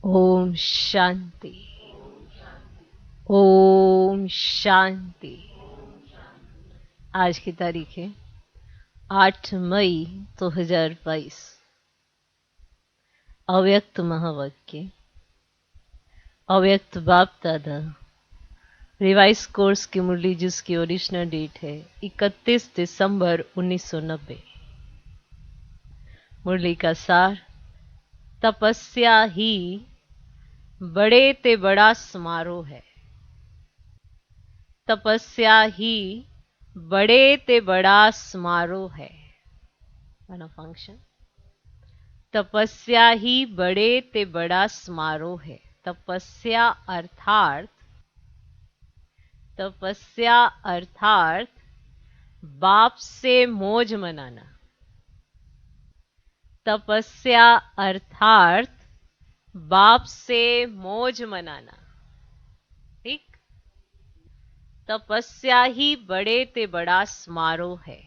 ओम शांति। ओम शांति। आज की तारीख है 8 मई 2022। अव्यक्त महावाक्य, अव्यक्त बाप दादा रिवाइज कोर्स की मुरली, जिसकी ओरिजिनल डेट है 31 दिसंबर 1990। मुरली का सार: तपस्या ही बड़े ते बड़ा समारोह है। तपस्या ही बड़े ते बड़ा समारोह है। फंक्शन: तपस्या ही बड़े ते बड़ा समारोह है। तपस्या अर्थात बाप से मौज मनाना। तपस्या अर्थात बाप से मौज मनाना। ठीक। तपस्या ही बड़े ते बड़ा समारोह है।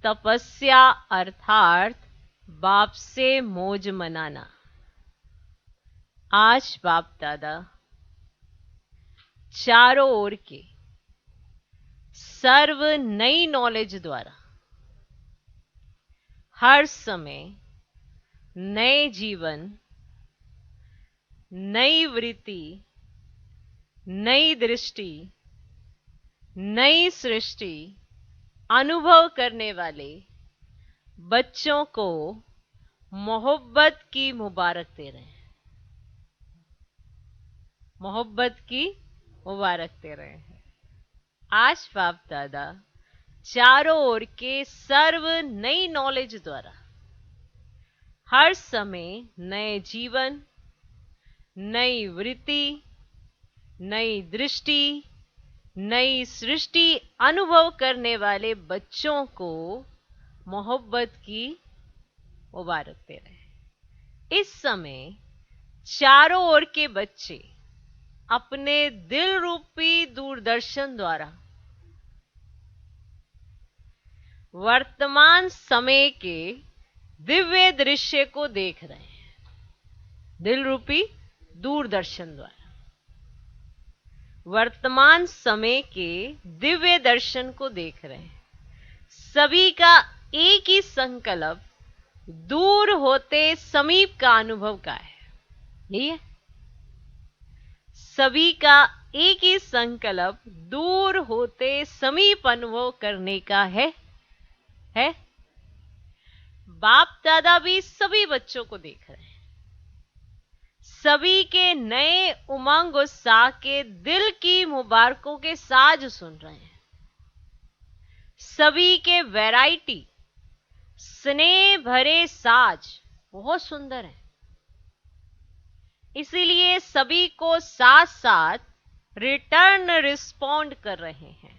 तपस्या अर्थात बाप से मौज मनाना। आज बाप दादा चारों ओर के सर्व नई नॉलेज द्वारा हर समय नए जीवन, नई वृत्ति, नई दृष्टि, नई सृष्टि अनुभव करने वाले बच्चों को मोहब्बत की मुबारक दे रहे हैं। मोहब्बत की मुबारक दे रहे हैं। आज बाप दादा चारों ओर के सर्व नई नॉलेज द्वारा हर समय नए जीवन, नई वृत्ति, नई दृष्टि, नई सृष्टि अनुभव करने वाले बच्चों को मोहब्बत की मुबारक दे रहे हैं। इस समय चारों ओर के बच्चे अपने दिल रूपी दूरदर्शन द्वारा वर्तमान समय के दिव्य दृश्य को देख रहे हैं। दिल रूपी दूरदर्शन द्वारा वर्तमान समय के दिव्य दर्शन को देख रहे हैं। सभी का एक ही संकल्प दूर होते समीप का अनुभव का है। यही है। सभी का एक ही संकल्प दूर होते समीप अनुभव करने का है। बाप दादा भी सभी बच्चों को देख रहे हैं। सभी के नए उमंग उत्साह के दिल की मुबारकों के साज सुन रहे हैं। सभी के वैरायटी स्नेह भरे साज बहुत सुंदर है। इसीलिए सभी को साथ साथ रिटर्न रिस्पॉन्ड कर रहे हैं।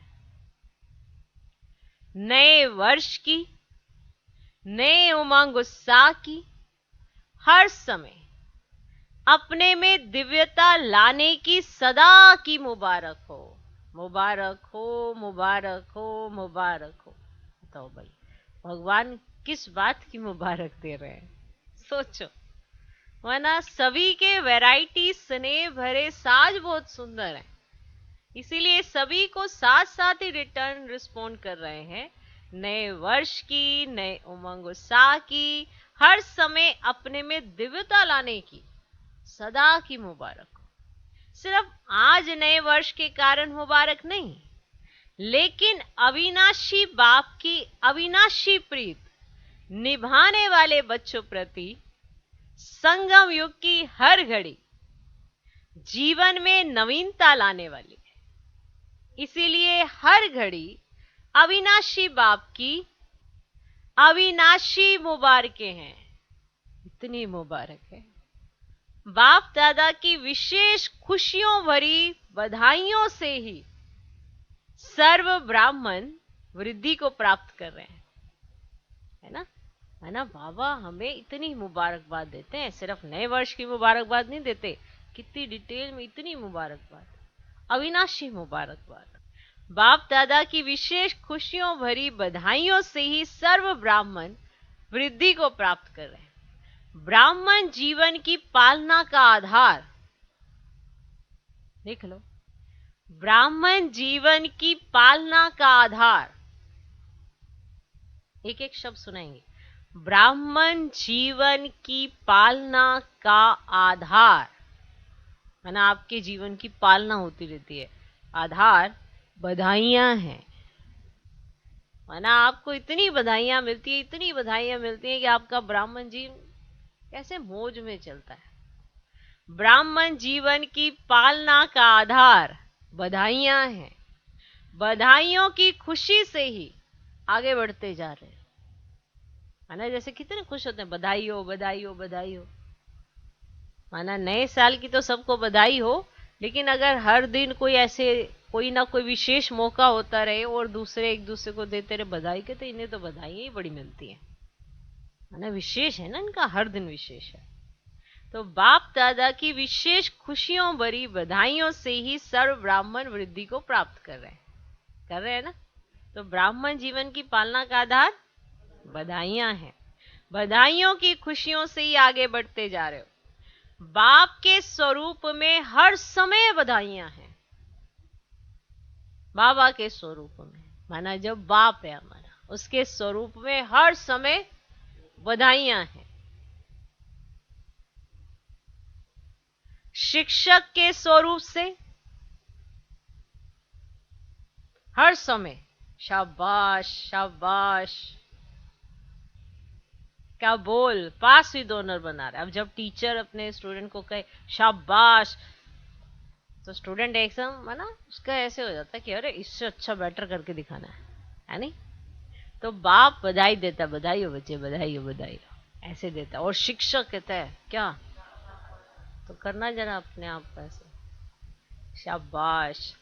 नए वर्ष की, नए उमंग उत्साह की हर समय अपने में दिव्यता लाने की सदा की मुबारक हो। मुबारक हो, मुबारक हो, मुबारक हो। बताओ भाई, भगवान किस बात की मुबारक दे रहे हैं? सोचो। वरना सभी के वैरायटी स्नेह भरे साज बहुत सुंदर हैं। इसीलिए सभी को साथ साथ ही रिटर्न रिस्पॉन्ड कर रहे हैं। नए वर्ष की, नए उमंग उत्साह की, हर समय अपने में दिव्यता लाने की सदा की मुबारक हो। सिर्फ आज नए वर्ष के कारण मुबारक नहीं, लेकिन अविनाशी बाप की अविनाशी प्रीत निभाने वाले बच्चों प्रति संगम युग की हर घड़ी जीवन में नवीनता लाने वाली है। इसीलिए हर घड़ी अविनाशी बाप की अविनाशी मुबारकें हैं। इतनी मुबारक है। बाप दादा की विशेष खुशियों भरी बधाइयों से ही सर्व ब्राह्मण वृद्धि को प्राप्त कर रहे हैं। है ना बाबा हमें इतनी मुबारकबाद देते हैं। सिर्फ नए वर्ष की मुबारकबाद नहीं देते, कितनी डिटेल में इतनी मुबारकबाद, अविनाशी मुबारकबाद। बाप दादा की विशेष खुशियों भरी बधाइयों से ही सर्व ब्राह्मण वृद्धि को प्राप्त कर रहे हैं। ब्राह्मण जीवन की पालना का आधार, देख लो, ब्राह्मण जीवन की पालना का आधार, एक एक शब्द सुनाएंगे। ब्राह्मण जीवन की पालना का आधार, है ना, आपके जीवन की पालना होती रहती है। आधार बधाइयां हैं, है ना, आपको इतनी बधाइयां मिलती है, इतनी बधाइयां मिलती है कि आपका ब्राह्मण जीवन कैसे मौज में चलता है। ब्राह्मण जीवन की पालना का आधार बधाइयां हैं। बधाइयों की खुशी से ही आगे बढ़ते जा रहे हैं, है ना। जैसे कितने खुश होते हैं, बधाई हो बधाई हो बधाई हो, है ना। नए साल की तो सबको बधाई हो, लेकिन अगर हर दिन कोई ना कोई विशेष मौका होता रहे और दूसरे एक दूसरे को देते रहे बधाई के, तो इन्हें तो बधाई ही बड़ी मिलती है ना। विशेष है ना, इनका हर दिन विशेष है। तो बाप दादा की विशेष खुशियों भरी बधाइयों से ही सर्व ब्राह्मण वृद्धि को प्राप्त कर रहे हैं ना। तो ब्राह्मण जीवन की पालना का आधार बधाइयां हैं। बधाइयों की खुशियों से ही आगे बढ़ते जा रहे हो। बाप के स्वरूप में हर समय बधाइयां हैं। बाबा के स्वरूप में, माना जब बाप है हमारा, उसके स्वरूप में हर समय बधाइयां हैं। शिक्षक के स्वरूप से हर समय शाबाश शाबाश, क्या बोल, पास विद ऑनर बना रहा है। अब जब टीचर अपने स्टूडेंट को कहे शाबाश, तो स्टूडेंट एकदम, है ना, उसका ऐसे हो जाता है कि अरे इससे अच्छा बेटर करके दिखाना है नहीं। तो बाप बधाई देता, बधाई हो बच्चे, बधाई हो बधाई हो, ऐसे देता। और शिक्षक कहता है क्या, तो करना जरा अपने आप को ऐसे, शाबाश,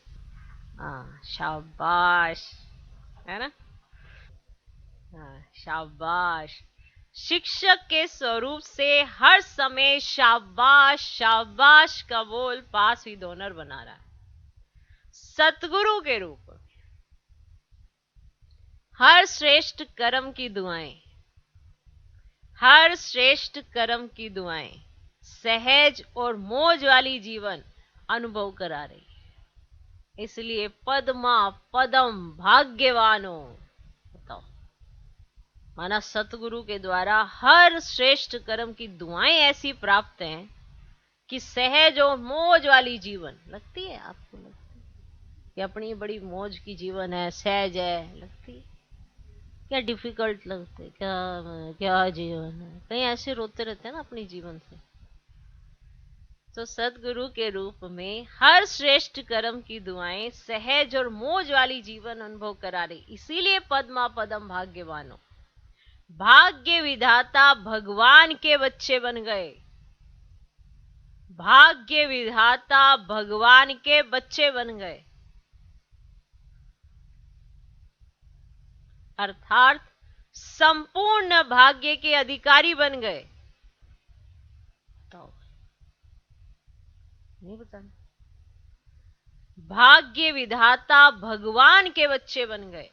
हाँ शाबाश, है ना, हाँ शाबाश। शिक्षक के स्वरूप से हर समय शाबाश शाबाश का बोल पास विद ऑनर बना रहा है। सतगुरु के रूप में हर श्रेष्ठ कर्म की दुआएं, हर श्रेष्ठ कर्म की दुआएं सहज और मौज वाली जीवन अनुभव करा रही है। इसलिए पद्मा पदम भाग्यवानो, बताओ, माना सतगुरु के द्वारा हर श्रेष्ठ कर्म की दुआएं ऐसी प्राप्त हैं कि सहज और मौज वाली जीवन लगती है। आपको लगती है कि अपनी बड़ी मौज की जीवन है, सहज है, लगती है क्या डिफिकल्ट लगते, क्या क्या जीवन है, कहीं ऐसे रोते रहते हैं ना अपनी जीवन से। तो सतगुरु के रूप में हर श्रेष्ठ कर्म की दुआएं सहज और मौज वाली जीवन अनुभव करा रही। इसीलिए पद्मा पदम भाग्यवानो, भाग्य विधाता भगवान के बच्चे बन गए। भाग्य विधाता भगवान के बच्चे बन गए, अर्थात संपूर्ण भाग्य के अधिकारी बन गए। तो नहीं बताना, भाग्य विधाता भगवान के बच्चे बन गए,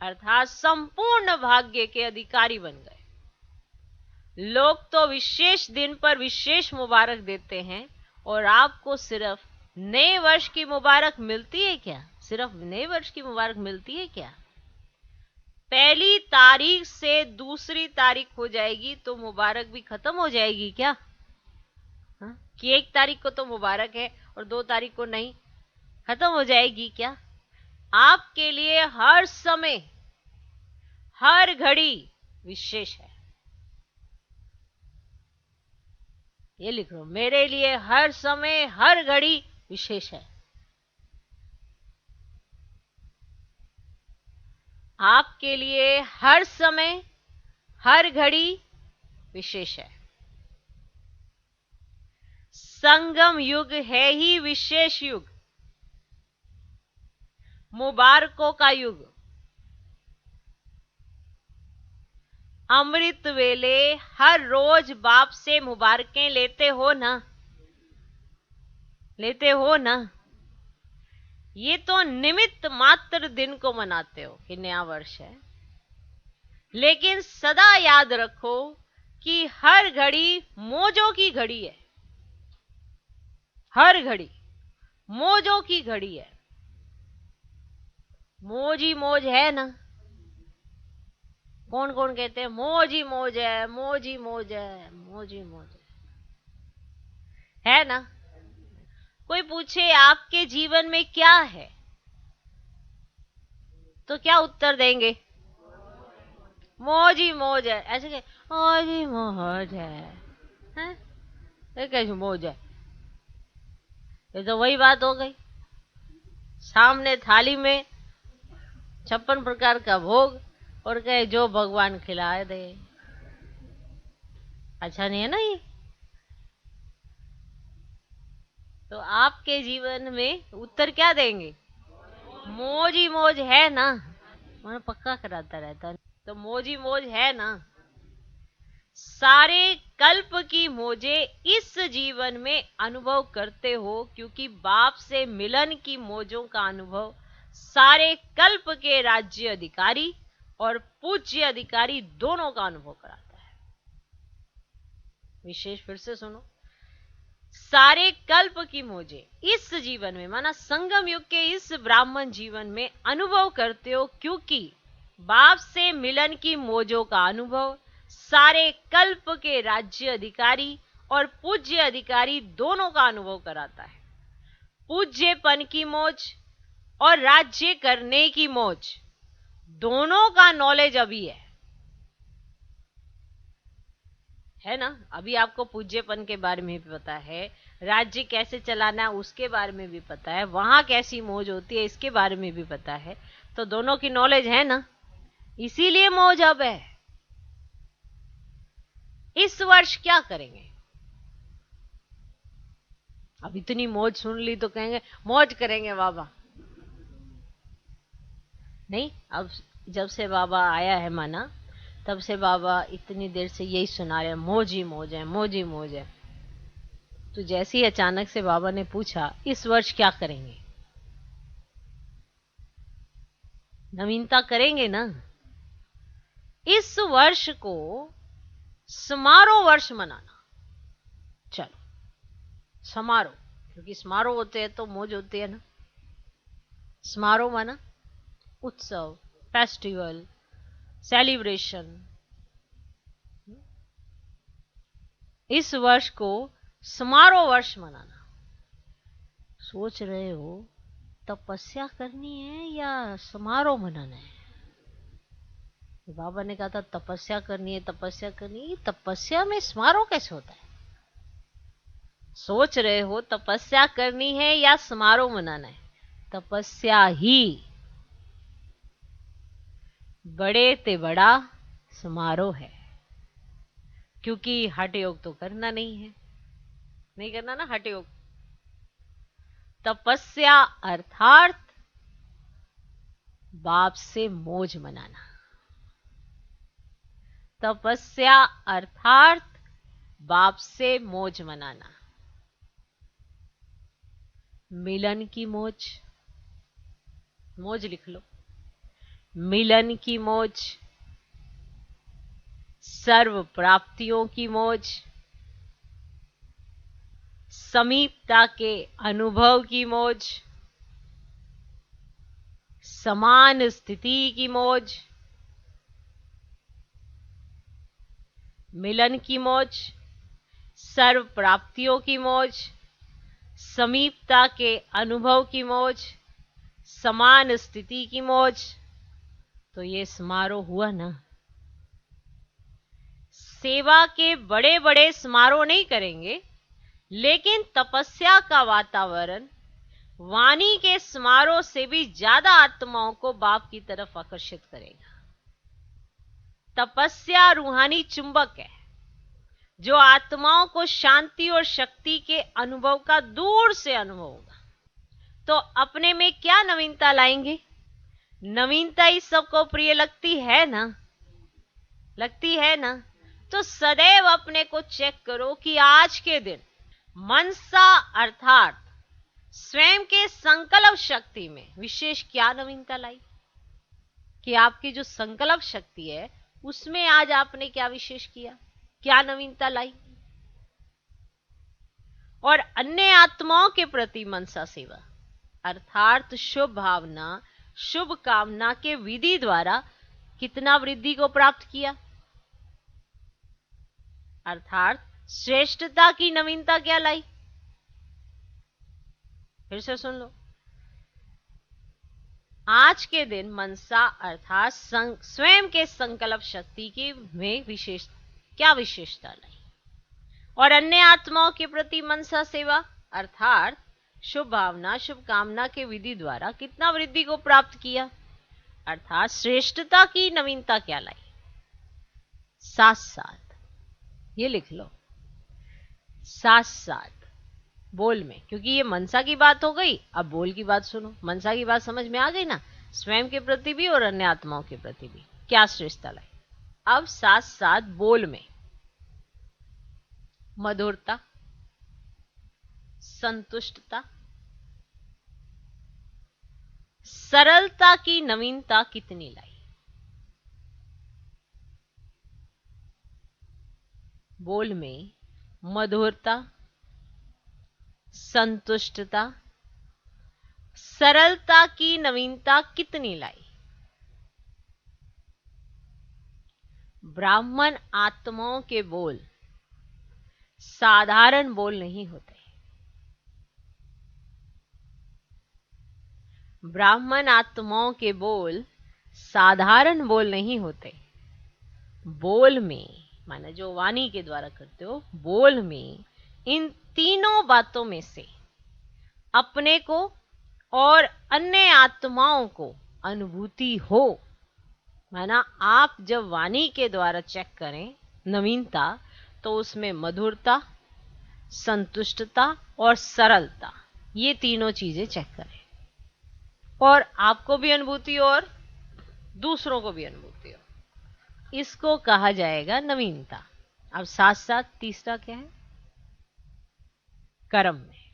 अर्थात संपूर्ण भाग्य के अधिकारी बन गए। लोग तो विशेष दिन पर विशेष मुबारक देते हैं, और आपको सिर्फ नए वर्ष की मुबारक मिलती है क्या? सिर्फ नए वर्ष की मुबारक मिलती है क्या? पहली तारीख से दूसरी तारीख हो जाएगी तो मुबारक भी खत्म हो जाएगी क्या? हा? कि 1 तारीख को तो मुबारक है और 2 तारीख को नहीं, खत्म हो जाएगी क्या? आपके लिए हर समय हर घड़ी विशेष है। ये लिख लो, मेरे लिए हर समय हर घड़ी विशेष है। आपके लिए हर समय हर घड़ी विशेष है। संगम युग है ही विशेष युग, मुबारकों का युग। अमृत वेले हर रोज बाप से मुबारकें लेते हो ना? लेते हो ना? ये तो निमित्त मात्र दिन को मनाते हो कि नया वर्ष है, लेकिन सदा याद रखो कि हर घड़ी मौजों की घड़ी है, हर घड़ी मौजों की घड़ी है। मौज ही मौज है ना। कौन कौन कहते हैं मौज ही मौज है, मौज ही मौज है, मौज ही मौज है ना। कोई पूछे आपके जीवन में क्या है, तो क्या उत्तर देंगे? मौज ही मौज है। ऐसे कहे मौज ही मौज है, हैं? ये कैसी मौज है? ये तो वही बात हो गई, सामने थाली में 56 प्रकार का भोग और कहे जो भगवान खिलाए दे। अच्छा नहीं है ना ये? तो आपके जीवन में उत्तर क्या देंगे? मौज ही मौज है ना। मैं पक्का कराता रहता, तो मौज ही मौज है ना। सारे कल्प की मौजे इस जीवन में अनुभव करते हो, क्योंकि बाप से मिलन की मौजों का अनुभव सारे कल्प के राज्य अधिकारी और पूज्य अधिकारी दोनों का अनुभव कराता है। विशेष फिर से सुनो, सारे कल्प की मौजे इस जीवन में, माना संगम युग के इस ब्राह्मण जीवन में अनुभव करते हो, क्योंकि बाप से मिलन की मौजों का अनुभव सारे कल्प के राज्य अधिकारी और पूज्य अधिकारी दोनों का अनुभव कराता है। पूज्यपन की मौज और राज्य करने की मौज दोनों का नॉलेज अभी है ना। अभी आपको पूज्यपन के बारे में भी पता है, राज्य कैसे चलाना है उसके बारे में भी पता है, वहां कैसी मौज होती है इसके बारे में भी पता है, तो दोनों की नॉलेज है ना, इसीलिए मौज अब है। इस वर्ष क्या करेंगे? अब इतनी मौज सुन ली तो कहेंगे मौज करेंगे बाबा। नहीं, अब जब से बाबा आया है माना, तब से बाबा इतनी देर से यही सुना रहे, मौज ही मौज है, मौज ही मौज है। तो जैसे ही अचानक से बाबा ने पूछा इस वर्ष क्या करेंगे, नवीनता करेंगे ना। इस वर्ष को समारोह वर्ष मनाना। चलो समारोह, क्योंकि समारोह होते हैं तो मौज होती है ना। समारोह माना उत्सव, फेस्टिवल, सेलिब्रेशन। इस वर्ष को समारोह वर्ष मनाना। सोच रहे हो तपस्या करनी है या समारोह मनाना है? बाबा ने कहा था तपस्या करनी है, तपस्या करनी है। तपस्या में समारोह कैसे होता है? सोच रहे हो तपस्या करनी है या समारोह मनाना है? तपस्या ही। बड़े ते बड़ा समारोह है, क्योंकि हठ योग तो करना नहीं है, नहीं करना ना हठ योग। तपस्या अर्थात बाप से मौज मनाना। तपस्या अर्थात बाप से मौज मनाना। मिलन की मौज, मौज लिख लो, मिलन की मौज, सर्व प्राप्तियों की मौज, समीपता के अनुभव की मौज, समान स्थिति की मौज। मिलन की मौज, सर्व प्राप्तियों की मौज, समीपता के अनुभव की मौज, समान स्थिति की मौज। तो ये समारोह हुआ ना। सेवा के बड़े बड़े समारोह नहीं करेंगे, लेकिन तपस्या का वातावरण वाणी के समारोह से भी ज्यादा आत्माओं को बाप की तरफ आकर्षित करेगा। तपस्या रूहानी चुंबक है, जो आत्माओं को शांति और शक्ति के अनुभव का दूर से अनुभव होगा। तो अपने में क्या नवीनता लाएंगे? नवीनता ही सबको प्रिय लगती है ना, लगती है ना। तो सदैव अपने को चेक करो कि आज के दिन मनसा अर्थात स्वयं के संकल्प शक्ति में विशेष क्या नवीनता लाई, कि आपकी जो संकल्प शक्ति है उसमें आज आपने क्या विशेष किया। क्या नवीनता लाई, और अन्य आत्माओं के प्रति मनसा सेवा अर्थात शुभ भावना, शुभ कामना के विधि द्वारा कितना वृद्धि को प्राप्त किया, अर्थात श्रेष्ठता की नवीनता क्या लाई। फिर से सुन लो, आज के दिन मनसा अर्थात स्वयं के संकल्प शक्ति की में क्या विशेषता लाई, और अन्य आत्माओं के प्रति मनसा सेवा अर्थात शुभ भावना, शुभ कामना के विधि द्वारा कितना वृद्धि को प्राप्त किया, अर्थात श्रेष्ठता की नवीनता क्या लाई। साथ साथ ये लिख लो, साथ साथ बोल में, क्योंकि ये मनसा की बात हो गई, अब बोल की बात सुनो। मनसा की बात समझ में आ गई ना, स्वयं के प्रति भी और अन्य आत्माओं के प्रति भी क्या श्रेष्ठता लाई। अब साथ साथ बोल में मधुरता, संतुष्टता, सरलता की नवीनता कितनी लाई। बोल में मधुरता, संतुष्टता, सरलता की नवीनता कितनी लाई। ब्राह्मण आत्माओं के बोल साधारण बोल नहीं होते। ब्राह्मण आत्माओं के बोल साधारण बोल नहीं होते। बोल में माना जो वाणी के द्वारा करते हो, बोल में इन तीनों बातों में से अपने को और अन्य आत्माओं को अनुभूति हो। माना आप जब वाणी के द्वारा चेक करें नवीनता, तो उसमें मधुरता, संतुष्टता और सरलता, ये तीनों चीजें चेक करें, और आपको भी अनुभूति और दूसरों को भी अनुभूति हो। इसको कहा जाएगा नवीनता। अब साथ साथ तीसरा क्या है, कर्म में।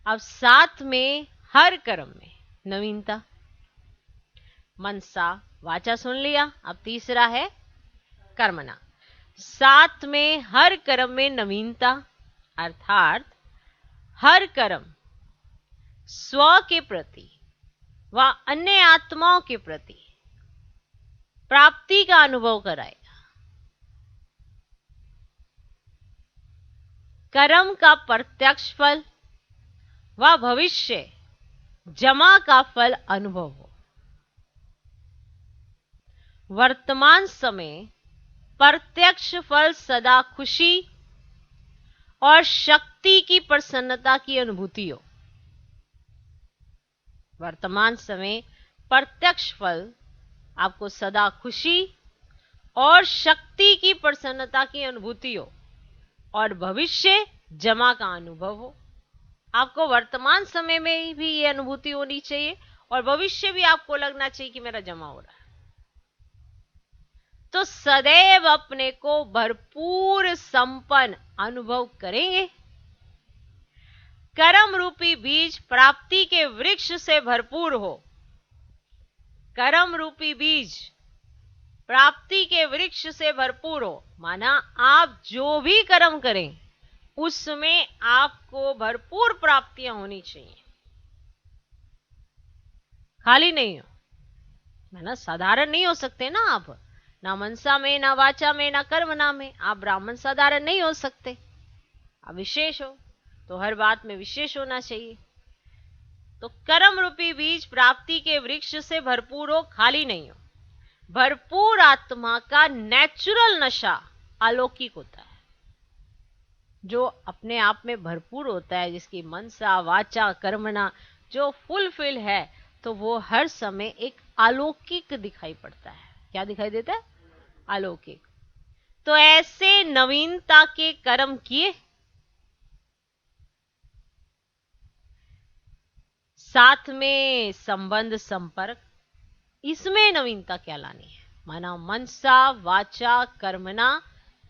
अब साथ में हर कर्म में नवीनता। मनसा वाचा सुन लिया, अब तीसरा है कर्मणा। साथ में हर कर्म में नवीनता, अर्थात हर कर्म स्व के प्रति व अन्य आत्माओं के प्रति प्राप्ति का अनुभव कराएगा। कर्म का प्रत्यक्ष फल व भविष्य जमा का फल अनुभव हो। वर्तमान समय प्रत्यक्ष फल सदा खुशी और शक्ति की प्रसन्नता की अनुभूति हो। वर्तमान समय प्रत्यक्ष फल आपको सदा खुशी और शक्ति की प्रसन्नता की अनुभूति हो, और भविष्य जमा का अनुभव हो। आपको वर्तमान समय में भी ये अनुभूति होनी चाहिए, और भविष्य भी आपको लगना चाहिए कि मेरा जमा हो रहा है। तो सदैव अपने को भरपूर संपन्न अनुभव करेंगे। कर्म रूपी बीज प्राप्ति के वृक्ष से भरपूर हो। कर्म रूपी बीज प्राप्ति के वृक्ष से भरपूर हो, माना आप जो भी कर्म करें उसमें आपको भरपूर प्राप्तियां होनी चाहिए, खाली नहीं हो। माना साधारण नहीं हो सकते ना आप, ना मनसा में, ना वाचा में, ना कर्मणा में। आप ब्राह्मण साधारण नहीं हो सकते, आप विशेष हो, तो हर बात में विशेष होना चाहिए। तो कर्म रूपी बीज प्राप्ति के वृक्ष से भरपूर हो, खाली नहीं हो। भरपूर आत्मा का नेचुरल नशा अलौकिक होता है, जो अपने आप में भरपूर होता है, जिसकी मनसा वाचा कर्मणा जो फुलफिल है, तो वो हर समय एक अलौकिक दिखाई पड़ता है। क्या दिखाई देता है? अलौकिक। तो ऐसे नवीनता के कर्म किए, साथ में संबंध संपर्क, इसमें नवीनता क्या लानी है? माना मनसा वाचा कर्मणा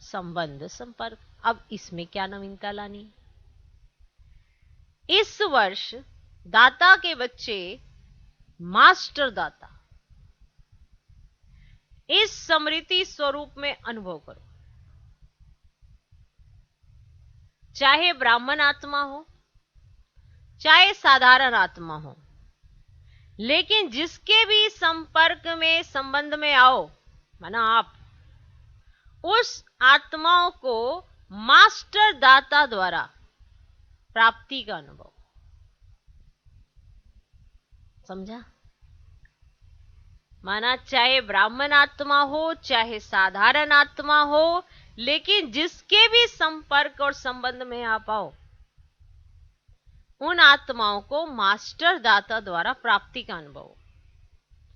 संबंध संपर्क, अब इसमें क्या नवीनता लानी है? इस वर्ष दाता के बच्चे मास्टर दाता इस स्मृति स्वरूप में अनुभव करो। चाहे ब्राह्मण आत्मा हो, चाहे साधारण आत्मा हो, लेकिन जिसके भी संपर्क में, संबंध में आओ, माना आप, उस आत्माओं को मास्टर दाता द्वारा प्राप्ति का अनुभव। समझा? माना चाहे ब्राह्मण आत्मा हो, चाहे साधारण आत्मा हो, लेकिन जिसके भी संपर्क और संबंध में आप आओ, उन आत्माओं को मास्टर दाता द्वारा प्राप्ति का अनुभव।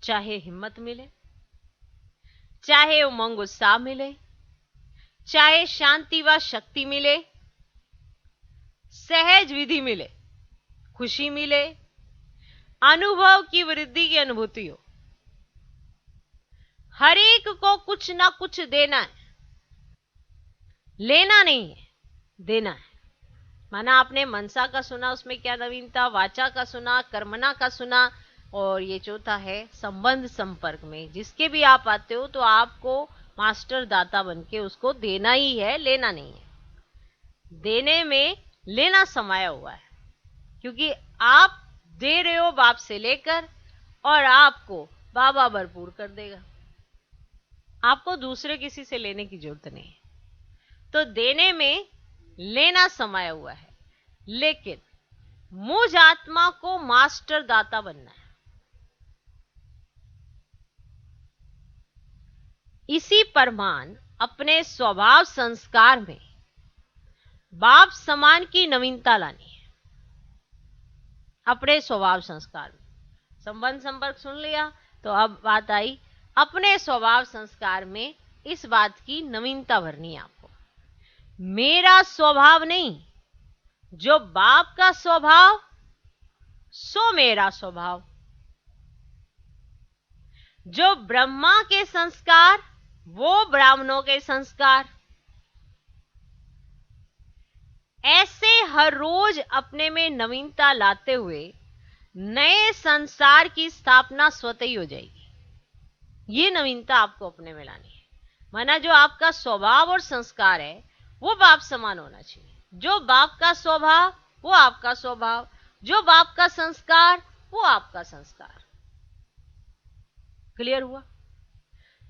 चाहे हिम्मत मिले, चाहे उमंग उत्साह मिले, चाहे शांति व शक्ति मिले, सहज विधि मिले, खुशी मिले, अनुभव की वृद्धि की अनुभूति हो, हर एक को कुछ ना कुछ देना है, लेना नहीं है, देना है। माना आपने मनसा का सुना, उसमें क्या नवीनता, वाचा का सुना, कर्मणा का सुना, और ये चौथा है संबंध संपर्क में। जिसके भी आप आते हो तो आपको मास्टर दाता बनके उसको देना ही है, लेना नहीं है। देने में लेना समाया हुआ है, क्योंकि आप दे रहे हो बाप से लेकर, और आपको बाबा भरपूर कर देगा। आपको दूसरे किसी से लेने की जरूरत नहीं है। तो देने में लेना समाया हुआ है, लेकिन मुझ आत्मा को मास्टर दाता बनना है। इसी परमान अपने स्वभाव संस्कार में बाप समान की नवीनता लानी है। अपने स्वभाव संस्कार में संबंध संपर्क सुन लिया, तो अब बात आई अपने स्वभाव संस्कार में इस बात की नवीनता भरनी है आपको। मेरा स्वभाव नहीं, जो बाप का स्वभाव सो मेरा स्वभाव, जो ब्रह्मा के संस्कार वो ब्राह्मणों के संस्कार। ऐसे हर रोज अपने में नवीनता लाते हुए नए संसार की स्थापना स्वतः ही हो जाएगी। ये नवीनता आपको अपने में लानी है। माना जो आपका स्वभाव और संस्कार है वो बाप समान होना चाहिए। जो बाप का स्वभाव वो आपका स्वभाव, जो बाप का संस्कार वो आपका संस्कार। क्लियर हुआ?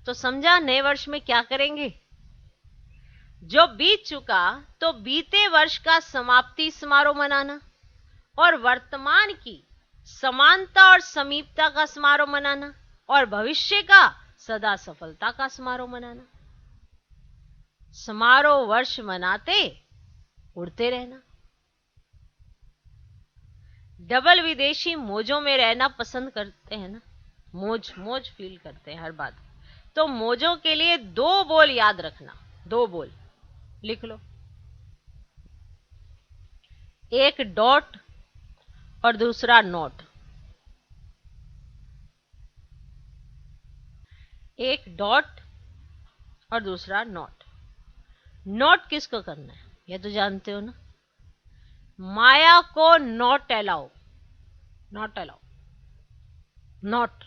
तो समझा नए वर्ष में क्या करेंगे। जो बीत चुका तो बीते वर्ष का समाप्ति समारोह मनाना, और वर्तमान की समानता और समीपता का समारोह मनाना, और भविष्य का सदा सफलता का समारोह मनाना। समारोह वर्ष मनाते उड़ते रहना। डबल विदेशी मौजों में रहना पसंद करते हैं ना, मौज मौज फील करते हैं हर बात। तो मौजों के लिए दो बोल याद रखना, दो बोल लिख लो। एक डॉट और दूसरा नोट। एक डॉट और दूसरा नोट। नोट किसको करना है ये तो जानते हो ना। माया को not allow, not allow, not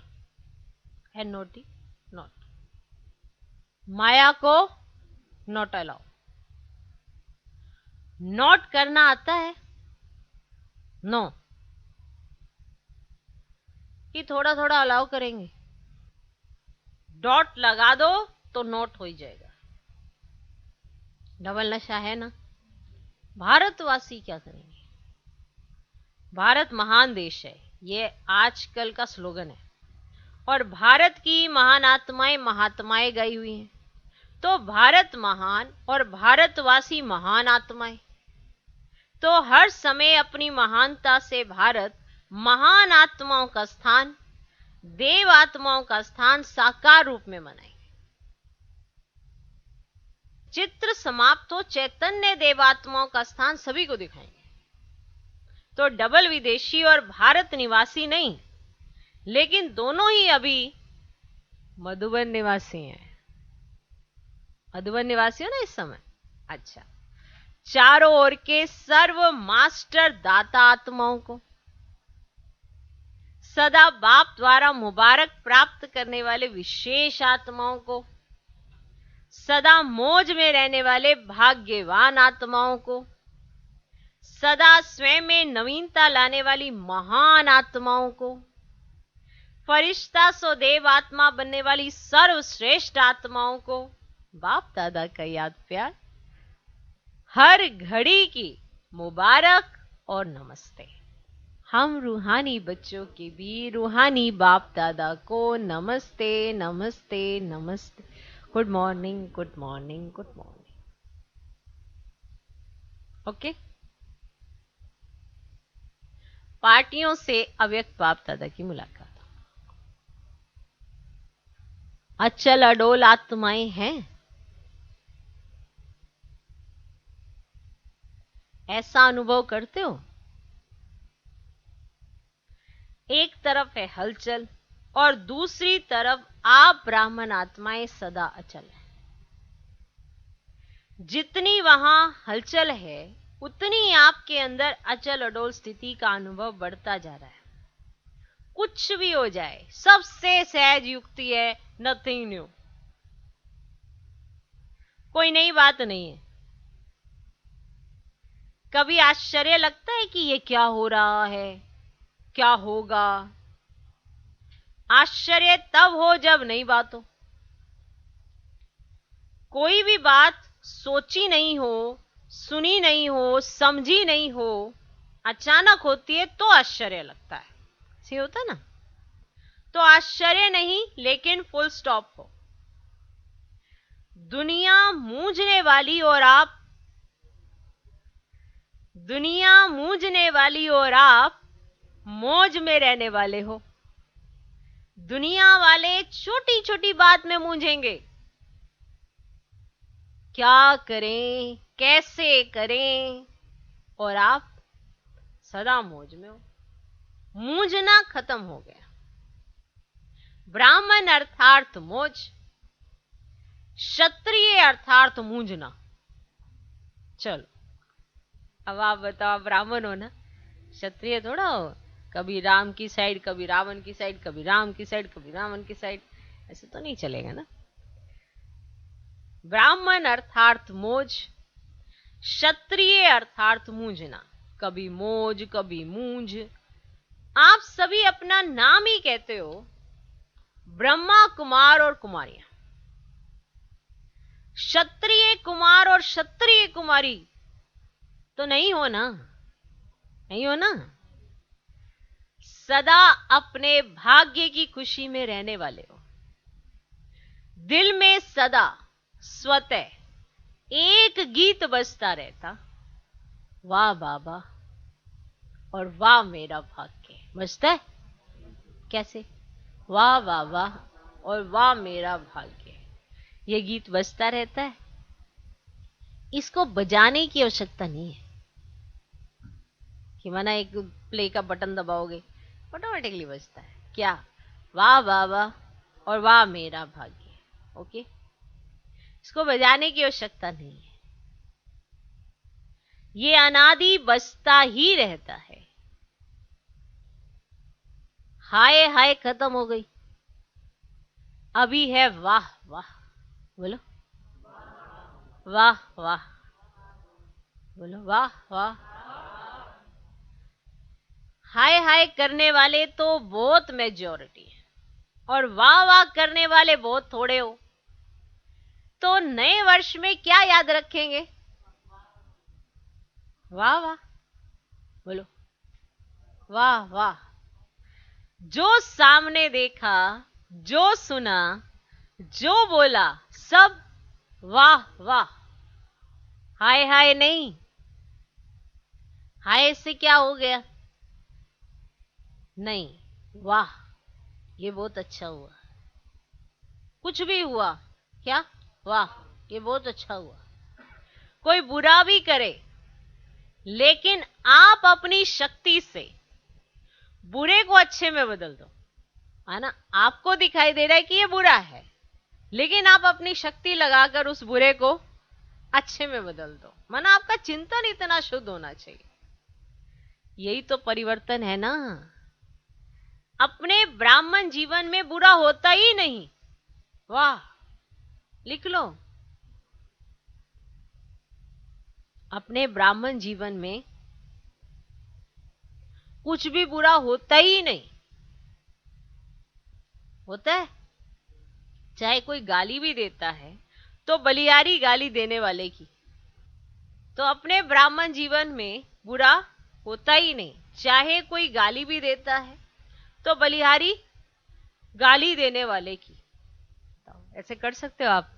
है नोटी, नॉट। माया को नॉट अलाउ। नॉट करना आता है? नो। कि थोड़ा थोड़ा अलाउ करेंगे। डॉट लगा दो तो नोट हो ही जाएगा। डबल नशा है ना। भारतवासी क्या करेंगे। भारत महान देश है, ये आजकल का स्लोगन है, और भारत की महान आत्माएं महात्माएं गई हुई हैं। तो भारत महान और भारतवासी महान आत्माएं। तो हर समय अपनी महानता से भारत महान आत्माओं का स्थान, देव आत्माओं का स्थान साकार रूप में मनाएंगे। चित्र समाप्त हो, चैतन्य देवात्माओं का स्थान सभी को दिखाएंगे। तो डबल विदेशी और भारत निवासी नहीं, लेकिन दोनों ही अभी मधुबन निवासी हैं। मधुबन निवासी हो ना इस समय। अच्छा, चारों ओर के सर्व मास्टर दाता आत्माओं को, सदा बाप द्वारा मुबारक प्राप्त करने वाले विशेष आत्माओं को, सदा मौज में रहने वाले भाग्यवान आत्माओं को, सदा स्वयं में नवीनता लाने वाली महान आत्माओं को, फरिश्ता सो देव आत्मा बनने वाली सर्वश्रेष्ठ आत्माओं को बाप दादा का याद प्यार, हर घड़ी की मुबारक और नमस्ते। हम रूहानी बच्चों के भी रूहानी बाप दादा को नमस्ते नमस्ते नमस्ते। Good morning good morning good morning. Okay. पार्टियों से अव्यक्त बाप दादा की मुलाकात। अचल अडोल आत्माएं हैं, ऐसा अनुभव करते हो? एक तरफ है हलचल और दूसरी तरफ आप ब्राह्मण आत्माएं सदा अचल है। जितनी वहां हलचल है उतनी आपके अंदर अचल अडोल स्थिति का अनुभव बढ़ता जा रहा है। कुछ भी हो जाए, सबसे सहज युक्ति है, नथिंग न्यू, कोई नई बात नहीं है। कभी आश्चर्य लगता है कि ये क्या हो रहा है, क्या होगा? आश्चर्य तब हो जब नई बात हो। कोई भी बात सोची नहीं हो, सुनी नहीं हो, समझी नहीं हो, अचानक होती है तो आश्चर्य लगता है। सही होता ना? तो आश्चर्य नहीं, लेकिन फुल स्टॉप हो। दुनिया मूझने वाली और आप मौज में रहने वाले हो। दुनिया वाले छोटी छोटी बात में मूझेंगे, क्या करें, कैसे करें, और आप सदा मौज में हो। मूझना खत्म हो गया। ब्राह्मण अर्थात मौज, क्षत्रिय अर्थात मूंझना। चलो अब आप बताओ, ब्राह्मण हो ना, क्षत्रिय थोड़ा हो। कभी राम की साइड, कभी रावण की साइड, कभी राम की साइड, कभी रावण की साइड, ऐसे तो नहीं चलेगा ना। ब्राह्मण अर्थात मौज, क्षत्रिय अर्थात मूंझना। कभी मौज कभी मूंझ। आप सभी अपना नाम ही कहते हो ब्रह्मा कुमार और कुमारियां। क्षत्रिय कुमार और क्षत्रिय कुमारी तो नहीं हो ना, नहीं हो ना। सदा अपने भाग्य की खुशी में रहने वाले हो। दिल में सदा स्वतः एक गीत बजता रहता, वाह बाबा और वाह मेरा भाग्य। बजता है कैसे? वाह बाबा और वाह मेरा भाग्य। ये गीत बजता रहता है। इसको बजाने की आवश्यकता नहीं है कि माना एक प्ले का बटन दबाओगे ऑटोमेटिकली बजता है। क्या? वाह बाबा और वाह मेरा भाग्य। ओके, इसको बजाने की आवश्यकता नहीं है। ये अनादि बजता ही रहता है। हाय हाय खत्म हो गई, अभी है वाह वाह। बोलो वाह वाह, बोलो वाह वाह। हाय हाय करने वाले तो बहुत मेजॉरिटी है और वाह वाह करने वाले बहुत थोड़े हो। तो नए वर्ष में क्या याद रखेंगे? वाह वाह, बोलो वाह वाह। जो सामने देखा, जो सुना, जो बोला, सब वाह वाह। हाय हाय नहीं। हाय से क्या हो गया? नहीं, वाह ये बहुत अच्छा हुआ। कुछ भी हुआ, क्या? वाह ये बहुत अच्छा हुआ। कोई बुरा भी करे, लेकिन आप अपनी शक्ति से बुरे को अच्छे में बदल दो, है ना। आपको दिखाई दे रहा है कि ये बुरा है, लेकिन आप अपनी शक्ति लगाकर उस बुरे को अच्छे में बदल दो। माना आपका चिंतन इतना शुद्ध होना चाहिए। यही तो परिवर्तन है ना। अपने ब्राह्मण जीवन में बुरा होता ही नहीं। वाह, लिख लो। अपने ब्राह्मण जीवन में कुछ भी बुरा होता ही नहीं। होता है? चाहे कोई गाली भी देता है तो बलिहारी गाली देने वाले की। तो अपने ब्राह्मण जीवन में बुरा होता ही नहीं। चाहे कोई गाली भी देता है तो बलिहारी गाली देने वाले की। ऐसे कर सकते हो आप?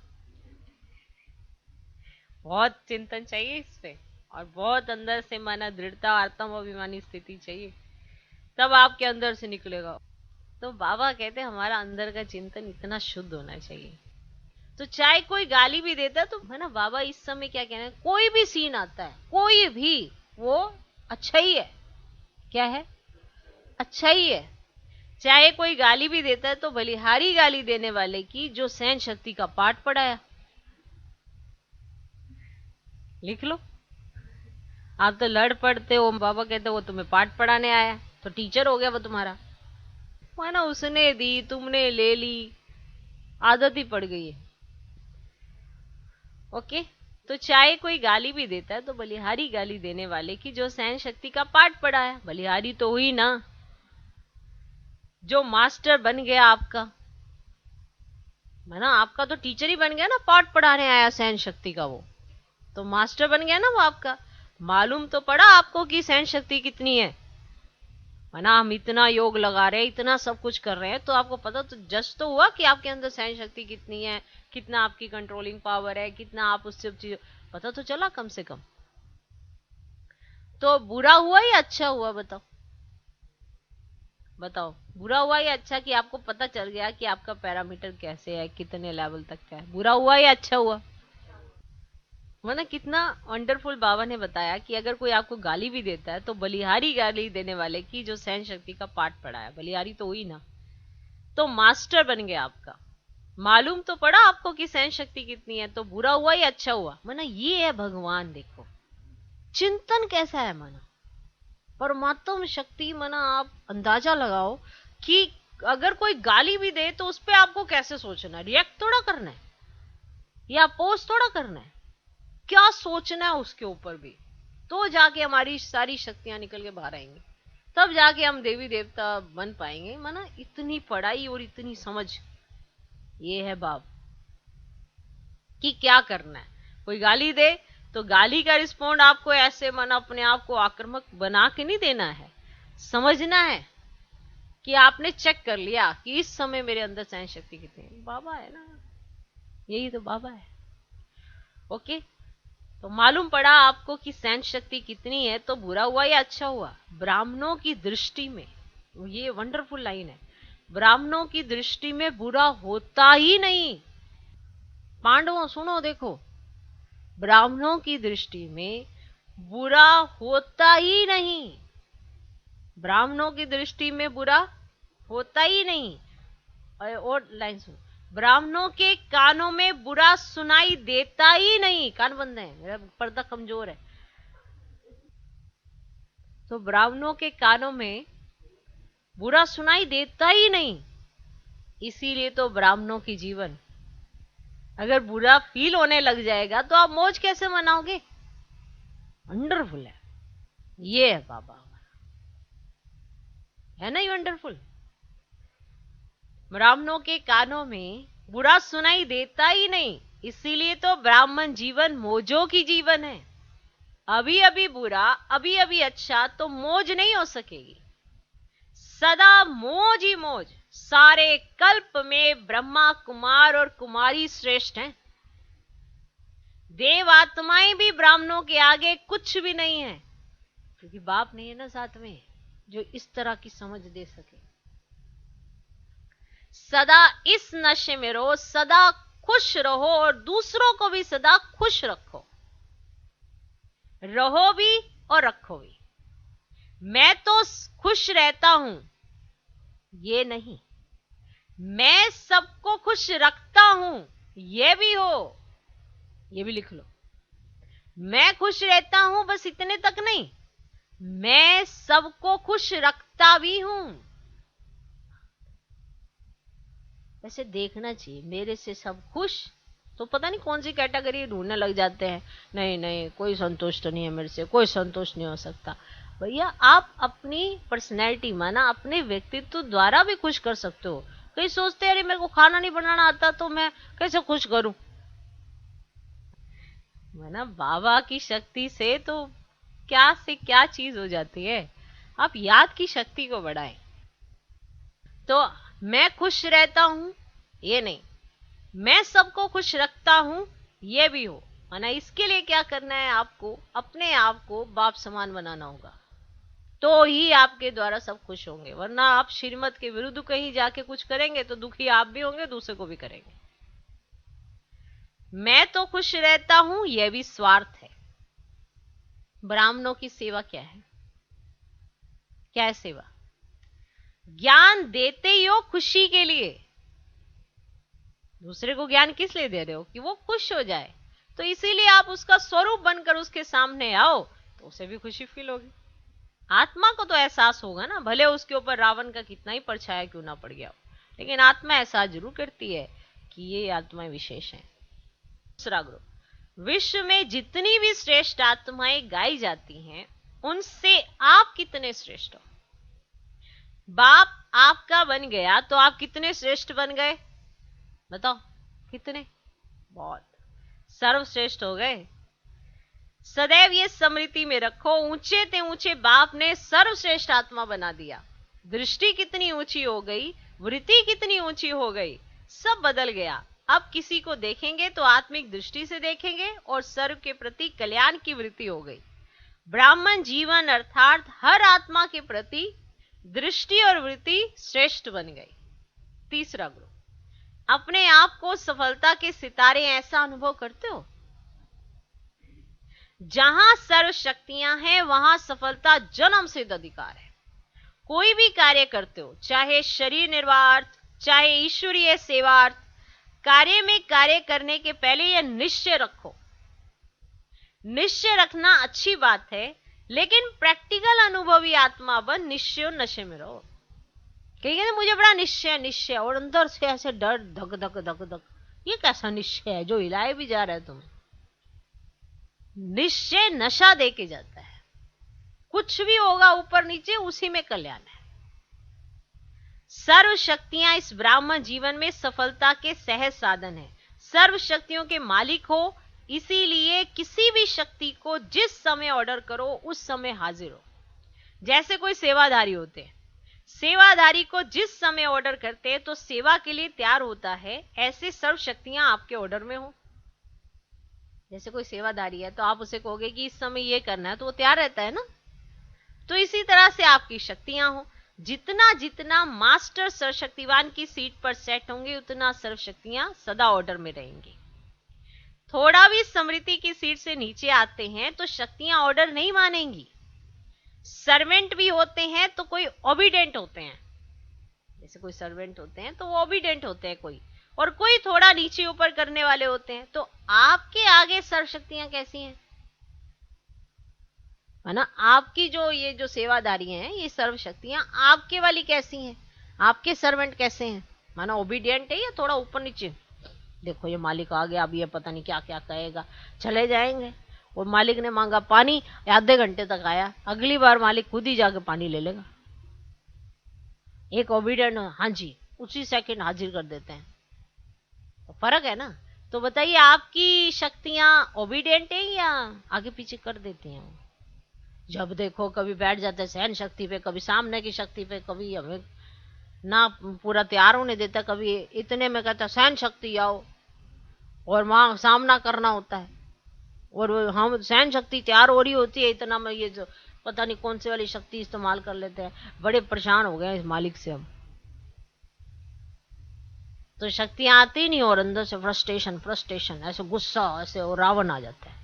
बहुत चिंतन चाहिए इस पे, और बहुत अंदर से माना दृढ़ता, आत्माभिमानी स्थिति चाहिए, तब आपके अंदर से निकलेगा। तो बाबा कहते हैं हमारा अंदर का चिंतन इतना शुद्ध होना चाहिए। तो चाहे कोई गाली भी देता है तो है ना, बाबा इस समय क्या कहना है, कोई भी सीन आता है, कोई भी, वो अच्छा ही है। क्या है? अच्छा ही है। चाहे कोई गाली भी देता है तो बलिहारी गाली देने वाले की, जो सहन शक्ति का पाठ पढ़ाया। लिख लो। आप तो लड़ पड़ते हो, बाबा कहते वो तुम्हें पाठ पढ़ाने आया, तो टीचर हो गया वो तुम्हारा। माना उसने दी, तुमने ले ली, आदत ही पड़ गई है। ओके। तो चाहे कोई गाली भी देता है तो बलिहारी गाली देने वाले की, जो सहन शक्ति का पाठ पढ़ाया। बलिहारी तो हुई ना, जो मास्टर बन गया आपका, माना आपका तो टीचर ही बन गया ना, पाठ पढ़ाने आया सहन शक्ति का, वो तो मास्टर बन गया ना वो आपका। मालूम तो पड़ा आपको कि सहन शक्ति कितनी है ना। हम इतना योग लगा रहे हैं, इतना सब कुछ कर रहे हैं, तो आपको पता तो जज तो हुआ कि आपके अंदर सहन शक्ति कितनी है, कितना आपकी कंट्रोलिंग पावर है, कितना आप उससे चीज पता तो चला कम से कम। तो बुरा हुआ या अच्छा हुआ? बताओ बताओ, बुरा हुआ या अच्छा कि आपको पता चल गया कि आपका पैरामीटर कैसे है, कितने लेवल तक का है? बुरा हुआ या अच्छा हुआ? वरना कितना वंडरफुल बाबा ने बताया कि अगर कोई आपको गाली भी देता है तो बलिहारी गाली देने वाले की, जो सहन शक्ति का पाठ पढ़ाया। बलिहारी तो हुई ना, तो मास्टर बन गया आपका। मालूम तो पड़ा आपको कि सहन शक्ति कितनी है। तो बुरा हुआ या अच्छा हुआ? माना ये है भगवान। देखो चिंतन कैसा है, माना परमात्मा शक्ति। माना आप अंदाजा लगाओ कि अगर कोई गाली भी दे तो उस पर आपको कैसे सोचना है, रिएक्ट थोड़ा करना है या अपोज थोड़ा करना है, क्या सोचना है उसके ऊपर भी। तो जाके हमारी सारी शक्तियां निकल के बाहर आएंगी, तब जाके हम देवी देवता बन पाएंगे। माना इतनी पढ़ाई और इतनी समझ, ये है बाप कि क्या करना है। कोई गाली दे तो गाली का रिस्पॉन्ड आपको ऐसे, माना अपने आप को आक्रामक बना के नहीं देना है। समझना है कि आपने चेक कर लिया कि इस समय मेरे अंदर सहन शक्ति कितनी है। बाबा है ना, यही तो बाबा है। ओके। तो मालूम पड़ा आपको कि सहन शक्ति कितनी है। तो बुरा हुआ या अच्छा हुआ? ब्राह्मणों की दृष्टि में, ये वंडरफुल लाइन है, ब्राह्मणों की दृष्टि में बुरा होता ही नहीं। पांडवों सुनो, देखो, ब्राह्मणों की दृष्टि में बुरा होता ही नहीं। ब्राह्मणों की दृष्टि में बुरा होता ही नहीं। और लाइन सुनो, ब्राह्मणों के कानों में बुरा सुनाई देता ही नहीं। कान बंद है, मेरा पर्दा कमजोर है। तो ब्राह्मणों के कानों में बुरा सुनाई देता ही नहीं। इसीलिए तो ब्राह्मणों की जीवन अगर बुरा फील होने लग जाएगा तो आप मौज कैसे मनाओगे? वंडरफुल है, ये है बाबा, है ना ये वंडरफुल। ब्राह्मणों के कानों में बुरा सुनाई देता ही नहीं, इसीलिए तो ब्राह्मण जीवन मौजों की जीवन है। अभी अभी बुरा, अभी अभी अच्छा, तो मौज नहीं हो सकेगी। सदा मौज ही मौज। सारे कल्प में ब्रह्मा कुमार और कुमारी श्रेष्ठ हैं। देव आत्माएं भी ब्राह्मणों के आगे कुछ भी नहीं है, क्योंकि बाप नहीं है ना साथ में जो इस तरह की समझ दे सके। सदा इस नशे में रहो, सदा खुश रहो और दूसरों को भी सदा खुश रखो। रहो भी और रखो भी। मैं तो खुश रहता हूं ये नहीं, मैं सबको खुश रखता हूं ये भी हो। ये भी लिख लो। मैं खुश रहता हूं, बस इतने तक नहीं, मैं सबको खुश रखता भी हूं। वैसे देखना चाहिए, मेरे से सब खुश तो पता नहीं कौन सी कैटेगरी ढूंढने लग जाते हैं। नहीं नहीं, कोई संतुष्ट नहीं है मेरे से, कोई संतुष्ट नहीं हो सकता। भैया आप अपनी पर्सनैलिटी माना अपने व्यक्तित्व द्वारा भी खुश कर सकते हो। कई सोचते हैं अरे मेरे को खाना नहीं बनाना आता तो मैं कैसे खुश करूं। माना बाबा की शक्ति से तो क्या से क्या चीज हो जाती है। आप याद की शक्ति को बढ़ाएं। तो मैं खुश रहता हूं ये नहीं, मैं सबको खुश रखता हूं ये भी हो। माना इसके लिए क्या करना है, आपको अपने आप को बाप समान बनाना होगा, तो ही आपके द्वारा सब खुश होंगे। वरना आप श्रीमत के विरुद्ध कहीं जाके कुछ करेंगे तो दुखी आप भी होंगे, दूसरे को भी करेंगे। मैं तो खुश रहता हूं यह भी स्वार्थ है। ब्राह्मणों की सेवा क्या है? क्या है सेवा? ज्ञान देते ही हो खुशी के लिए। दूसरे को ज्ञान किस लिए दे रहे हो? कि वो खुश हो जाए। तो इसीलिए आप उसका स्वरूप बनकर उसके सामने आओ तो उसे भी खुशी फील होगी। आत्मा को तो एहसास होगा ना, भले उसके ऊपर रावण का कितना ही परछाया क्यों ना पड़ गया हो, लेकिन आत्मा एहसास जरूर करती है कि ये आत्माएं विशेष हैं। दूसरा ग्रुप, विश्व में जितनी भी श्रेष्ठ आत्माएं गाई जाती हैं उनसे आप कितने श्रेष्ठ हो? बाप आपका बन गया तो आप कितने श्रेष्ठ बन गए? बताओ कितने? बहुत सर्वश्रेष्ठ हो गए। सदैव ये स्मृति में रखो, ऊंचे ते ऊंचे बाप ने सर्वश्रेष्ठ आत्मा बना दिया। दृष्टि कितनी ऊंची हो गई, वृत्ति कितनी ऊंची हो गई, सब बदल गया। अब किसी को देखेंगे तो आत्मिक दृष्टि से देखेंगे और सर्व के प्रति कल्याण की वृत्ति हो गई। ब्राह्मण जीवन अर्थात हर आत्मा के प्रति दृष्टि और वृत्ति श्रेष्ठ बन गई। तीसरा ग्रुप, अपने आप को सफलता के सितारे ऐसा अनुभव करते हो? जहां सर्व शक्तियां हैं वहां सफलता जन्म सिद्ध अधिकार है। कोई भी कार्य करते हो, चाहे शरीर निर्वाहार्थ चाहे ईश्वरीय सेवार्थ, कार्य में कार्य करने के पहले यह निश्चय रखो। निश्चय रखना अच्छी बात है, लेकिन प्रैक्टिकल अनुभवी आत्मा बन निश्चय नशे में रहो। कहेंगे मुझे बड़ा निश्चय और अंदर से ऐसे डर धक धक धक धक, ये कैसा निश्चय है जो हिलाए भी जा रहा है तुम्हें? निश्चय नशा दे के जाता है। कुछ भी होगा ऊपर नीचे उसी में कल्याण है। सर्व शक्तियां इस ब्राह्मण जीवन में सफलता के सहज साधन है। सर्व शक्तियों के मालिक हो, इसीलिए किसी भी शक्ति को जिस समय ऑर्डर करो उस समय हाजिर हो। जैसे कोई सेवाधारी होते हैं, सेवाधारी को जिस समय ऑर्डर करते हैं तो सेवा के लिए तैयार होता है। ऐसे सर्व शक्तियां आपके ऑर्डर में हो। जैसे कोई सेवाधारी है तो आप उसे कहोगे कि इस समय ये करना है तो वो तैयार रहता है ना। तो इसी तरह से आपकी शक्तियां हो। जितना जितना मास्टर सर्वशक्तिवान की सीट पर सेट होंगे उतना सर्व शक्तियां सदा ऑर्डर में रहेंगी। थोड़ा भी स्मृति की सीट से नीचे आते हैं तो शक्तियां ऑर्डर नहीं मानेंगी। सर्वेंट भी होते हैं तो कोई ओबीडेंट होते हैं। जैसे कोई सर्वेंट होते हैं तो वो ओबीडेंट होते हैं कोई, और कोई थोड़ा नीचे ऊपर करने वाले होते हैं। तो आपके आगे सर्व शक्तियां कैसी हैं? है ना, आपकी ये जो सेवादारी हैं ये सर्व शक्तियां आपके वाली कैसी हैं? आपके सर्वेंट कैसे हैं? माना ओबीडियंट है या थोड़ा ऊपर नीचे? देखो ये मालिक आ गया, अब ये पता नहीं क्या क्या कहेगा, चले जाएंगे। और मालिक ने मांगा पानी, आधे घंटे तक आया, अगली बार मालिक खुद ही जाके पानी ले लेगा। एक ओबीडियंट हाँ जी उसी सेकंड हाजिर कर देते हैं। तो फर्क है ना। तो बताइए आपकी शक्तियां ओबीडियंट है या आगे पीछे कर देती हैं? जब देखो कभी बैठ जाते हैं सहन शक्ति पे, कभी सामने की शक्ति पे, कभी हमें ना पूरा तैयार होने देता, कभी इतने में कहता सहन शक्ति आओ और वहां सामना करना होता है। और हम सहन शक्ति तैयार हो रही होती है, इतना में ये जो पता नहीं कौन सी वाली शक्ति इस्तेमाल कर लेते हैं। बड़े परेशान हो गए इस मालिक से हम। तो शक्तियां आती नहीं और अंदर से फ्रस्ट्रेशन ऐसे गुस्सा ऐसे और रावण आ जाता है।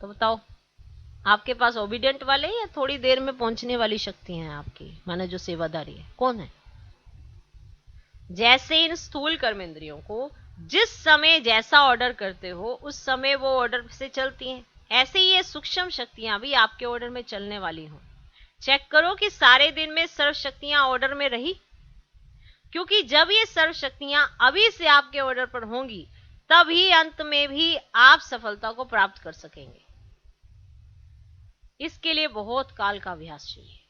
तो बताओ आपके पास ओबीडियंट वाले या थोड़ी देर में पहुंचने वाली शक्ति हैं आपकी, माने जो सेवादारी है, कौन है? जैसे इन स्थूल कर्मेंद्रियों को जिस समय जैसा ऑर्डर करते हो उस समय वो ऑर्डर से चलती हैं, ऐसे ही ये सूक्ष्म शक्तियां भी आपके ऑर्डर में चलने वाली हों। चेक करो कि सारे दिन में सर्व शक्तियां ऑर्डर में रही। क्योंकि जब ये सर्व शक्तियां अभी से आपके ऑर्डर पर होंगी, तभी अंत में भी आप सफलता को प्राप्त कर सकेंगे। इसके लिए बहुत काल का अभ्यास चाहिए।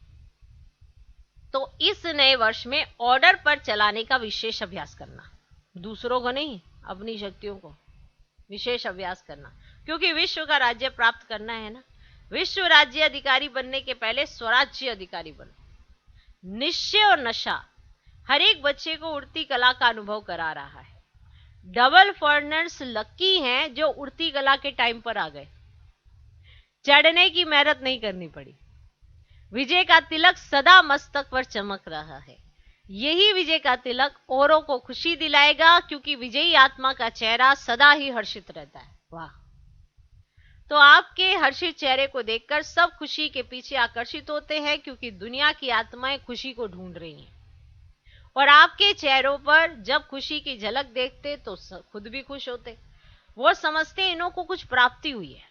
तो इस नए वर्ष में ऑर्डर पर चलाने का विशेष अभ्यास करना, दूसरों को नहीं, अपनी शक्तियों को विशेष अभ्यास करना, क्योंकि विश्व का राज्य प्राप्त करना है ना। विश्व राज्य अधिकारी बनने के पहले स्वराज्य अधिकारी बनो। निश्चय और नशा हर एक बच्चे को उड़ती कला का अनुभव करा रहा है। डबल फॉरनर्स लकी हैं जो उड़ती कला के टाइम पर आ गए, चढ़ने की मेहनत नहीं करनी पड़ी। विजय का तिलक सदा मस्तक पर चमक रहा है। यही विजय का तिलक औरों को खुशी दिलाएगा, क्योंकि विजयी आत्मा का चेहरा सदा ही हर्षित रहता है। वाह! तो आपके हर्षित चेहरे को देखकर सब खुशी के पीछे आकर्षित होते हैं, क्योंकि दुनिया की आत्माएं खुशी को ढूंढ रही हैं। और आपके चेहरों पर जब खुशी की झलक देखते तो खुद भी खुश होते। वो समझते इन्हों को कुछ प्राप्ति हुई है।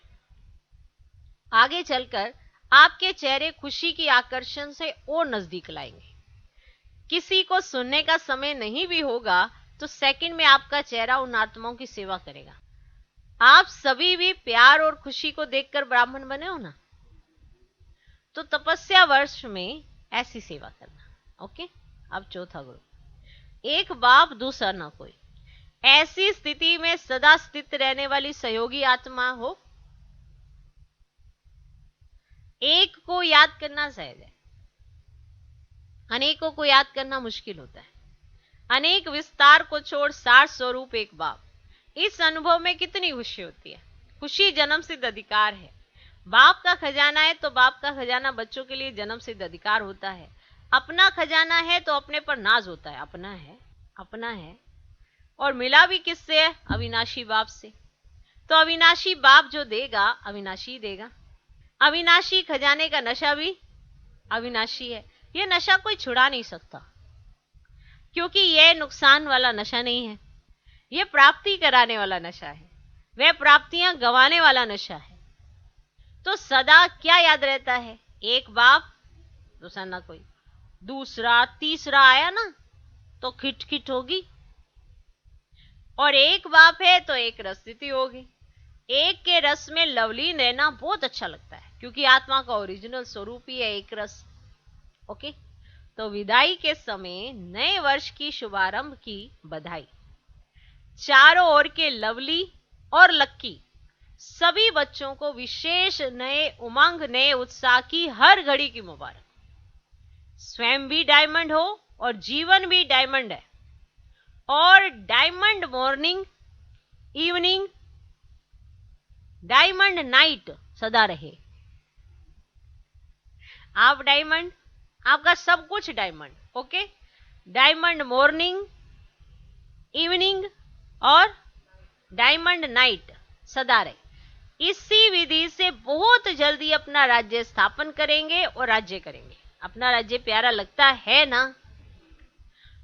आगे चलकर आपके चेहरे खुशी की आकर्षण से और नजदीक लाएंगे। किसी को सुनने का समय नहीं भी होगा तो सेकंड में आपका चेहरा उन आत्माओं की सेवा करेगा। आप सभी भी प्यार और खुशी को देखकर ब्राह्मण बने हो ना, तो तपस्या वर्ष में ऐसी सेवा करना। ओके, अब चौथा गुरु, एक बाप दूसरा ना कोई। ऐसी स्थिति में सदा स्थित रहने वाली सहयोगी आत्मा हो। एक को याद करना सहज है, अनेकों को याद करना मुश्किल होता है। अनेक विस्तार को छोड़ सार स्वरूप एक बाप, इस अनुभव में कितनी खुशी होती है। खुशी जन्म सिद्ध अधिकार है। बाप का खजाना है तो बाप का खजाना बच्चों के लिए जन्म सिद्ध अधिकार होता है। अपना खजाना है तो अपने पर नाज होता है, अपना है, अपना है। और मिला भी किससे है? अविनाशी बाप से। तो अविनाशी बाप जो देगा अविनाशी देगा। अविनाशी खजाने का नशा भी अविनाशी है। यह नशा कोई छुड़ा नहीं सकता, क्योंकि यह नुकसान वाला नशा नहीं है, यह प्राप्ति कराने वाला नशा है। वह प्राप्तियां गंवाने वाला नशा है। तो सदा क्या याद रहता है? एक बाप दूसरा ना कोई। दूसरा तीसरा आया ना तो खिटखिट होगी, और एक बाप है तो एक रस स्थिति होगी। एक के रस में लवलीन रहना बहुत अच्छा लगता है, क्योंकि आत्मा का ओरिजिनल स्वरूप ही है एक रस। ओके, तो विदाई के समय नए वर्ष की शुभारंभ की बधाई। चारों ओर के लवली और लक्की सभी बच्चों को विशेष नए उमंग, नए उत्साह की हर घड़ी की मुबारक। स्वयं भी डायमंड हो और जीवन भी डायमंड है, और diamond morning, evening, diamond night सदा रहे। आप डायमंड, आपका सब कुछ diamond. Okay, diamond morning, evening और डायमंड नाइट सदा रहे। इसी विधि से बहुत जल्दी अपना राज्य स्थापन करेंगे और राज्य करेंगे। अपना राज्य प्यारा लगता है ना,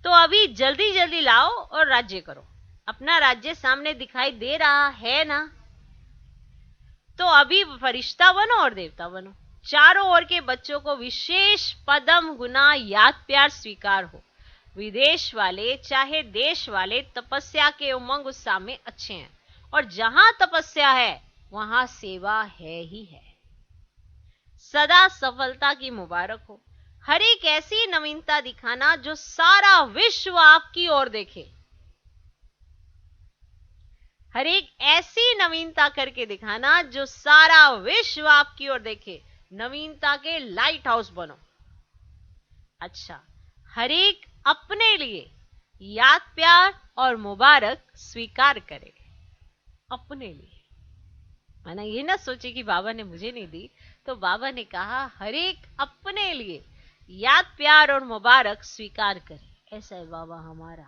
तो अभी जल्दी जल्दी लाओ और राज्य करो। अपना राज्य सामने दिखाई दे रहा है ना, तो अभी फरिश्ता बनो और देवता बनो। चारों ओर के बच्चों को विशेष पदम, गुना, याद, प्यार स्वीकार हो। विदेश वाले चाहे देश वाले तपस्या के उमंग उत्साह में अच्छे हैं, और जहां तपस्या है वहां सेवा है ही है। सदा सफलता की मुबारक हो। हर एक ऐसी नवीनता दिखाना जो सारा विश्व आपकी ओर देखे। हर एक ऐसी नवीनता करके दिखाना जो सारा विश्व आपकी ओर देखे। नवीनता के लाइट हाउस बनो। अच्छा, हर एक अपने लिए याद, प्यार और मुबारक स्वीकार करे। अपने लिए, माना ये ना सोचे कि बाबा ने मुझे नहीं दी, तो बाबा ने कहा हर एक अपने लिए याद, प्यार और मुबारक स्वीकार करे। ऐसा है बाबा हमारा,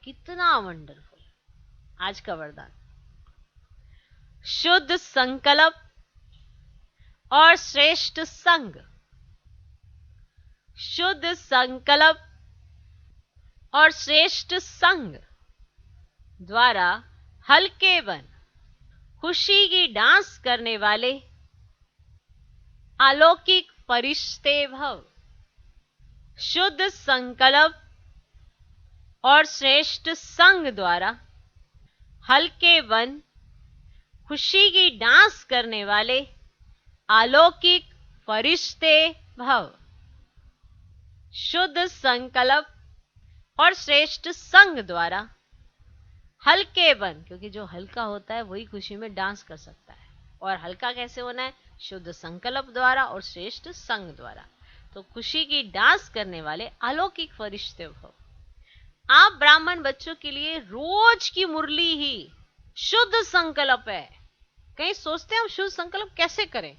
कितना वंडरफुल। आज का वरदान, शुद्ध संकल्प और श्रेष्ठ संग। शुद्ध संकल्प और श्रेष्ठ संग द्वारा हल्के बन खुशी की डांस करने वाले अलौकिक फरिश्ते भव। शुद्ध संकल्प और श्रेष्ठ संग द्वारा हल्के वन खुशी की डांस करने वाले अलौकिक फरिश्ते भव। शुद्ध संकल्प और श्रेष्ठ संग द्वारा हल्के वन, क्योंकि जो हल्का होता है वही खुशी में डांस कर सकता है। और हल्का कैसे होना है? शुद्ध संकल्प द्वारा और श्रेष्ठ संग द्वारा। तो खुशी की डांस करने वाले अलौकिक फरिश्ते भव। आप ब्राह्मण बच्चों के लिए रोज की मुरली ही शुद्ध संकल्प है। कहीं सोचते हैं हम शुद्ध संकल्प कैसे करें?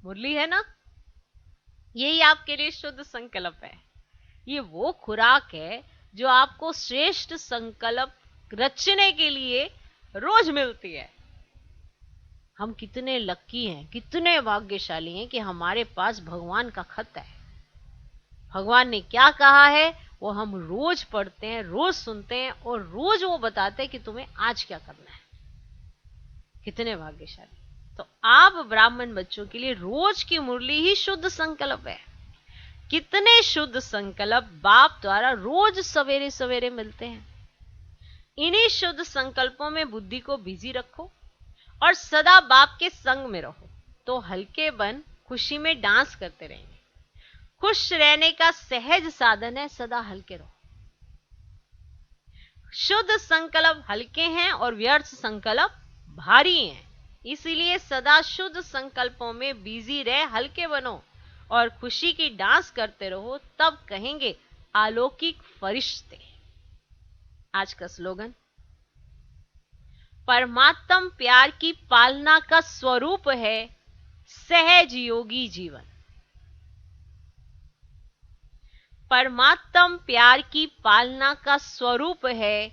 मुरली है ना, यही आपके लिए शुद्ध संकल्प है। ये वो खुराक है जो आपको श्रेष्ठ संकल्प रचने के लिए रोज मिलती है। हम कितने लक्की हैं, कितने भाग्यशाली हैं कि हमारे पास भगवान का खत है। भगवान ने क्या कहा है वो हम रोज पढ़ते हैं, रोज सुनते हैं और रोज वो बताते हैं कि तुम्हें आज क्या करना है। कितने भाग्यशाली। तो आप ब्राह्मण बच्चों के लिए रोज की मुरली ही शुद्ध संकल्प है। कितने शुद्ध संकल्प बाप द्वारा रोज सवेरे सवेरे मिलते हैं। इन्हीं शुद्ध संकल्पों में बुद्धि को बिजी रखो और सदा बाप के संग में रहो, तो हल्के बन खुशी में डांस करते रहेंगे। खुश रहने का सहज साधन है सदा हल्के रहो। शुद्ध संकल्प हल्के हैं और व्यर्थ संकल्प भारी हैं, इसीलिए सदा शुद्ध संकल्पों में बिजी रहे, हल्के बनो और खुशी की डांस करते रहो, तब कहेंगे अलौकिक फरिश्ते। आज का स्लोगन, परमात्म प्यार की पालना का स्वरूप है सहज योगी जीवन। परमात्म प्यार की पालना का स्वरूप है